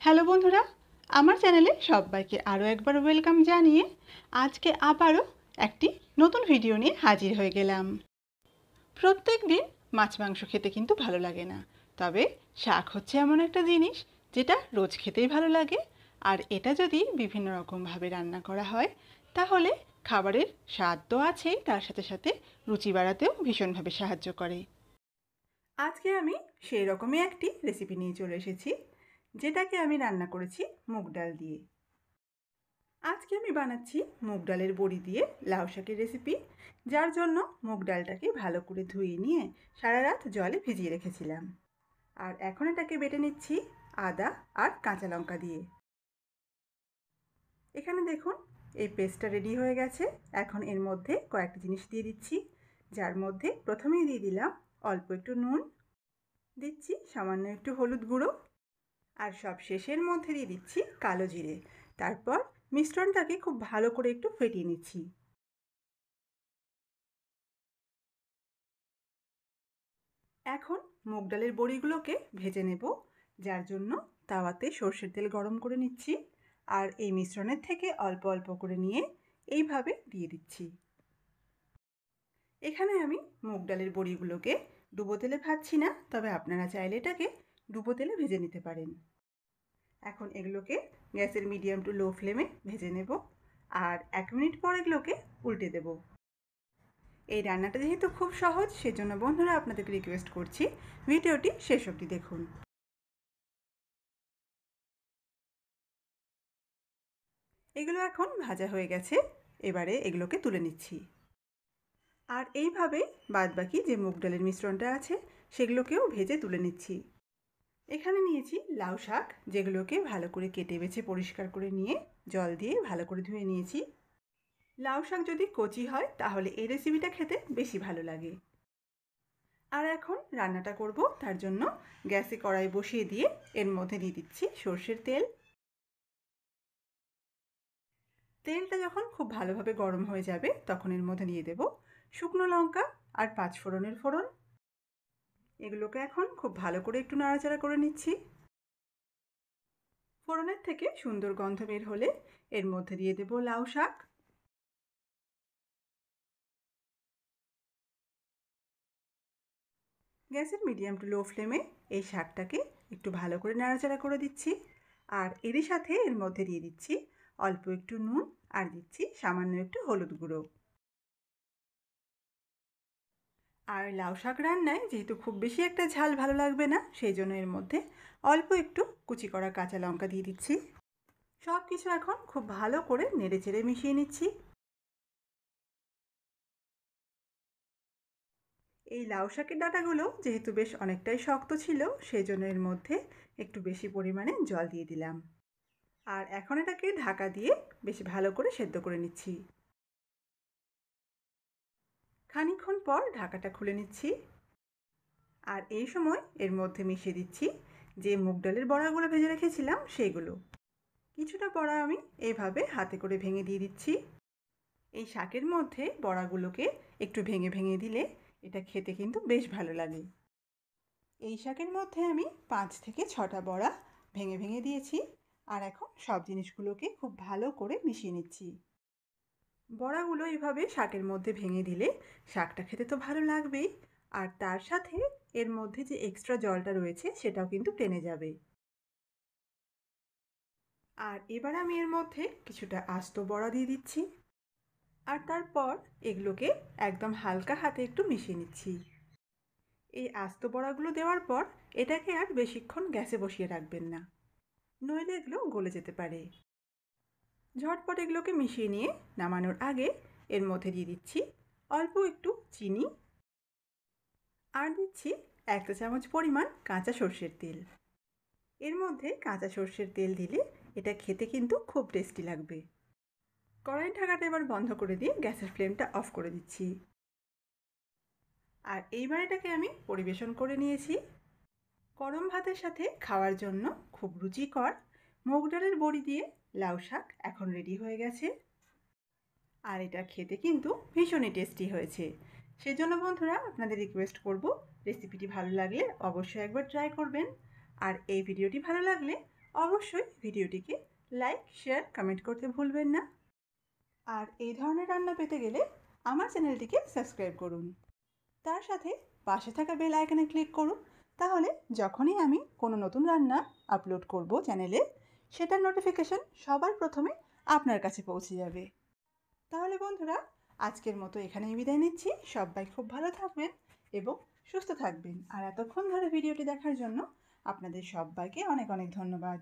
Hello বন্ধুরা, আমার চ্যানেলে সবাইকে আরও একবার ওয়েলকাম জানিয়ে আজকে আবারও একটি নতুন ভিডিও নিয়ে হাজির হয়ে গেলাম। প্রত্যেক দিন মাছ মাংস খেতে কিন্তু ভালো লাগে না, তবে শাক হচ্ছে এমন একটা জিনিস যেটা রোজ খেতেই ভালো লাগে। আর এটা যদি বিভিন্ন রকমভাবে রান্না করা হয় তাহলে খাবারের স্বাদ তো আছেই, তার সাথে সাথে রুচি বাড়াতেও ভীষণভাবে সাহায্য করে। আজকে আমি সেই রকমই একটি রেসিপি নিয়ে চলে এসেছি, যেটাকে আমি রান্না করেছি মুগ ডাল দিয়ে। আজকে আমি বানাচ্ছি মুগ ডালের বড়ি দিয়ে লাউ শাকের রেসিপি, যার জন্য মুগ ডালটাকে ভালো করে ধুয়ে নিয়ে সারা রাত জলে ভিজিয়ে রেখেছিলাম। আর এখন এটাকে বেটে নিচ্ছি আদা আর কাঁচা লঙ্কা দিয়ে। এখানে দেখুন এই পেস্টটা রেডি হয়ে গেছে। এখন এর মধ্যে কয়েকটা জিনিস দিয়ে দিচ্ছি, যার মধ্যে প্রথমেই দিয়ে দিলাম অল্প একটু নুন, দিচ্ছি সামান্য একটু হলুদ গুঁড়ো, আর সব শেষের মধ্যে দিয়ে দিচ্ছি কালো জিরে। তারপর মিশ্রণটাকে খুব ভালো করে একটু ফেটিয়ে নিচ্ছি। এখন মুগ ডালের বড়িগুলোকে ভেজে নেব, যার জন্য তাওয়াতে সর্ষের তেল গরম করে নিচ্ছি। আর এই মিশ্রণের থেকে অল্প অল্প করে নিয়ে এইভাবে দিয়ে দিচ্ছি। এখানে আমি মুগ ডালের বড়িগুলোকে ডুবো তেলে ভাজছি না, তবে আপনারা চাইলে এটাকে ডুবো তেলে ভেজে নিতে পারেন। এখন এগুলোকে গ্যাসের মিডিয়াম টু লো ফ্লেমে ভেজে নেব, আর 1 মিনিট পর এগুলোকে উল্টে দেব। এই রান্নাটা যেহেতু খুব সহজ, সেজন্য বন্ধুরা আপনাদেরকে রিকোয়েস্ট করছি ভিডিওটি শেষ অবধি দেখুন। এগুলো এখন ভাজা হয়ে গেছে, এবারে এগুলোকে তুলে নিচ্ছি। আর এইভাবে বাদবাকি যে মুগ ডালের মিশ্রণটা আছে সেগুলোকেও ভেজে তুলে নিচ্ছি। এখানে নিয়েছি লাউ শাক, যেগুলোকে ভালো করে কেটে বেছে পরিষ্কার করে নিয়ে জল দিয়ে ভালো করে ধুয়ে নিয়েছি। লাউ শাক যদি কচি হয় তাহলে এই রেসিপিটা খেতে বেশি ভালো লাগে। আর এখন রান্নাটা করব, তার জন্য গ্যাসে কড়াই বসিয়ে দিয়ে এর মধ্যে দিয়ে দিচ্ছি সর্ষের তেল। তেলটা যখন খুব ভালোভাবে গরম হয়ে যাবে তখন এর মধ্যে দিয়ে দেব শুকনো লঙ্কা আর 5 ফোড়নের ফোড়ন। এগুলোকে এখন খুব ভালো করে একটু নাড়াচাড়া করে নিচ্ছি। ফোড়নের থেকে সুন্দর গন্ধ বের হলে এর মধ্যে দিয়ে দেব লাউ শাক। গ্যাসের মিডিয়াম টু লো ফ্লেমে এই শাকটাকে একটু ভালো করে নাড়াচাড়া করে দিচ্ছি। আর এরই সাথে এর মধ্যে দিয়ে দিচ্ছি অল্প একটু নুন, আর দিচ্ছি সামান্য একটু হলুদ গুঁড়ো। আর লাউ শাক রান্নায় যেহেতু খুব বেশি একটা ঝাল ভালো লাগবে না, সেই জন্য এর মধ্যে অল্প একটু কুচি করা কাঁচা লঙ্কা দিয়ে দিচ্ছি। সব কিছু এখন খুব ভালো করে নেড়েচেড়ে মিশিয়ে নিচ্ছি। এই লাউ শাকের ডাঁটাগুলো যেহেতু বেশ অনেকটাই শক্ত ছিল, সেই জন্য এর মধ্যে একটু বেশি পরিমাণে জল দিয়ে দিলাম। আর এখন এটাকে ঢাকা দিয়ে বেশ ভালো করে সেদ্ধ করে নিচ্ছি। খানিকক্ষণ পর ঢাকাটা খুলে নিচ্ছি। আর এই সময় এর মধ্যে মিশিয়ে দিচ্ছি যে মুগ ডালের বড়াগুলো ভেজে রেখেছিলাম সেইগুলো। কিছুটা বড়া আমি এইভাবে হাতে করে ভেঙে দিয়ে দিচ্ছি। এই শাকের মধ্যে বড়াগুলোকে একটু ভেঙে ভেঙে দিলে এটা খেতে কিন্তু বেশ ভালো লাগে। এই শাকের মধ্যে আমি 5 থেকে 6টা বড়া ভেঙে ভেঙে দিয়েছি। আর এখন সব জিনিসগুলোকে খুব ভালো করে মিশিয়ে নিচ্ছি। বড়াগুলো এইভাবে শাকের মধ্যে ভেঙে দিলে শাকটা খেতে তো ভালো লাগবেই, আর তার সাথে এর মধ্যে যে এক্সট্রা জলটা রয়েছে সেটাও কিন্তু টেনে যাবে। আর এবার আমি এর মধ্যে কিছুটা আস্ত বড়া দিয়ে দিচ্ছি। আর তারপর এগুলোকে একদম হালকা হাতে একটু মিশিয়ে নিচ্ছি। এই আস্ত বড়াগুলো দেওয়ার পর এটাকে আর বেশিক্ষণ গ্যাসে বসিয়ে রাখবেন না, নইলে এগুলো গলে যেতে পারে। ঝটপট এগুলোকে মিশিয়ে নিয়ে নামানোর আগে এর মধ্যে দিয়ে দিচ্ছি অল্প একটু চিনি, আর দিচ্ছি 1 চা চামচ পরিমাণ কাঁচা সর্ষের তেল। এর মধ্যে কাঁচা সর্ষের তেল দিলে এটা খেতে কিন্তু খুব টেস্টি লাগবে। কড়াইয়ের ঢাকাটা এবার বন্ধ করে দিয়ে গ্যাসের ফ্লেমটা অফ করে দিচ্ছি। আর এইবার এটাকে আমি পরিবেশন করে নিয়েছি। গরম ভাতের সাথে খাওয়ার জন্য খুব রুচিকর মুগ ডালের বড়ি দিয়ে লাউ শাক এখন রেডি হয়ে গেছে। আর এটা খেতে কিন্তু ভীষণই টেস্টি হয়েছে। সেজন্য বন্ধুরা আপনাদের রিকোয়েস্ট করব, রেসিপিটি ভালো লাগলে অবশ্যই একবার ট্রাই করবেন। আর এই ভিডিওটি ভালো লাগলে অবশ্যই ভিডিওটিকে লাইক, শেয়ার, কমেন্ট করতে ভুলবেন না। আর এই ধরনের রান্না পেতে গেলে আমার চ্যানেলটিকে সাবস্ক্রাইব করুন। তার সাথে পাশে থাকা বেল আইকনে ক্লিক করুন, তাহলে যখনই আমি কোনো নতুন রান্না আপলোড করব চ্যানেলে, সেটার নোটিফিকেশন সবার প্রথমে আপনার কাছে পৌঁছে যাবে। তাহলে বন্ধুরা, আজকের মতো এখানেই বিদায় নিচ্ছি। সবাই খুব ভালো থাকবেন এবং সুস্থ থাকবেন। আর এতক্ষণ ধরে ভিডিওটি দেখার জন্য আপনাদের সবাইকে অনেক অনেক ধন্যবাদ।